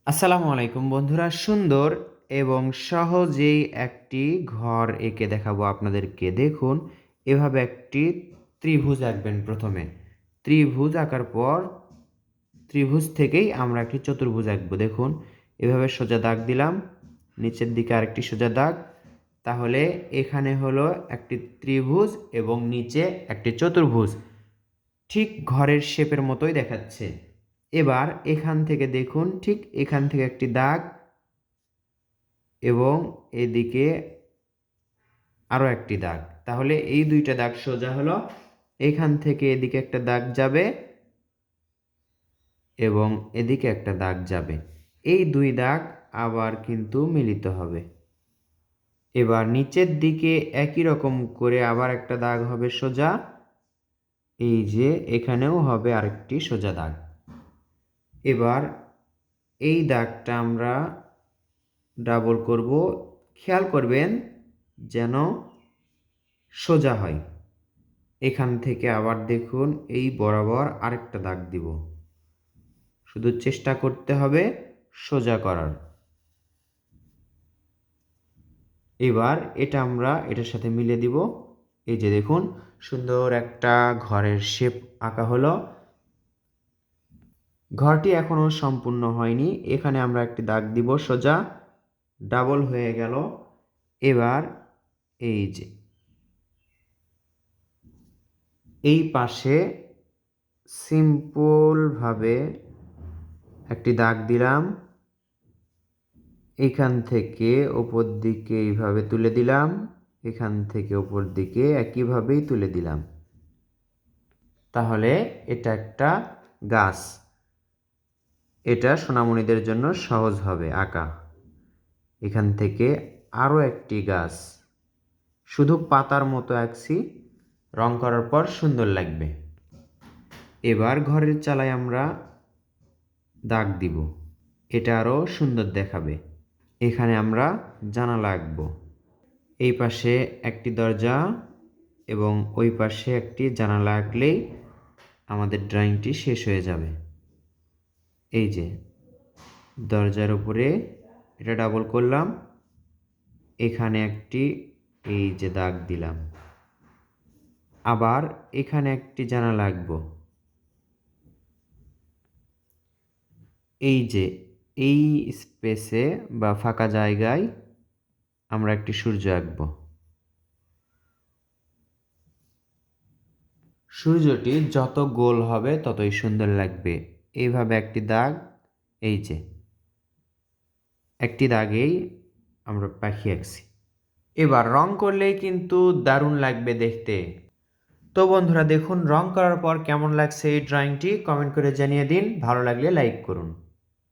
আসসালামু আলাইকুম বন্ধুরা, সুন্দর এবং সহজেই একটি ঘর এঁকে দেখাবো আপনাদেরকে। দেখুন, এভাবে একটি ত্রিভুজ আঁকবেন প্রথমে। ত্রিভুজ আঁকার পর ত্রিভুজ থেকেই আমরা একটি চতুর্ভুজ আঁকবো। দেখুন, এভাবে সোজা দাগ দিলাম, নিচের দিকে আরেকটি সোজা দাগ। তাহলে এখানে হলো একটি ত্রিভুজ এবং নিচে একটি চতুর্ভুজ, ঠিক ঘরের শেপের মতোই দেখাচ্ছে। এবার এখান থেকে দেখুন, ঠিক এখান থেকে একটি দাগ এবং এদিকে আরও একটি দাগ। তাহলে এই দুইটা দাগ সোজা হলো। এখান থেকে এদিকে একটা দাগ যাবে এবং এদিকে একটা দাগ যাবে। এই দুই দাগ আবার কিন্তু মিলিত হবে। এবার নিচের দিকে একই রকম করে আবার একটা দাগ হবে সোজা। এই যে এখানেও হবে আরেকটি সোজা দাগ। এবার এই দাগটা আমরা ডাবল করব। খেয়াল করবেন যেন সোজা হয়। এখান থেকে আবার দেখুন, এই বরাবর আরেকটা দাগ দিব। শুধু চেষ্টা করতে হবে সোজা করার। এবার এটা আমরা এটার সাথে মিলে দিব। এই যে দেখুন, সুন্দর একটা ঘরের শেপ আঁকা হলো। ঘরটি এখনো সম্পূর্ণ হয়নি। এখানে আমরা একটি দাগ দিব সোজা, ডাবল হয়ে গেল। এবার এই যে এই পাশে সিম্পলভাবে একটি দাগ দিলাম। এখান থেকে ওপর দিকে এইভাবে তুলে দিলাম, এখান থেকে ওপর দিকে একইভাবেই তুলে দিলাম। তাহলে এটা একটা গাছ। এটা সোনামণিদের জন্য সহজ হবে আঁকা। এখান থেকে আরও একটি গাছ, শুধু পাতার মতো আঁকছি, রং করার পর সুন্দর লাগবে। এবার ঘরের চালায় আমরা দাগ দিব, এটা আরও সুন্দর দেখাবে। এখানে আমরা জানালা আঁকবো। এই পাশে একটি দরজা এবং ওই পাশে একটি জানালা আঁকলেই আমাদের ড্রয়িংটি শেষ হয়ে যাবে। এই যে দরজার উপরে এটা ডাবল করলাম, এখানে একটি এই যে দাগ দিলাম, আবার এখানে একটি জানালা আঁকবো। এই যে এই স্পেসে বা ফাঁকা জায়গায় আমরা একটি সূর্য আঁকবো। সূর্যটি যত গোল হবে ততই সুন্দর লাগবে। এইভাবে একটি দাগ, এই যে একটি দাগেই আমরা পাখি আঁকছি। এবার রং করলেই কিন্তু দারুণ লাগবে দেখতে। তো বন্ধুরা, দেখুন রং করার পর কেমন লাগছে এই ড্রয়িংটি কমেন্ট করে জানিয়ে দিন। ভালো লাগলে লাইক করুন।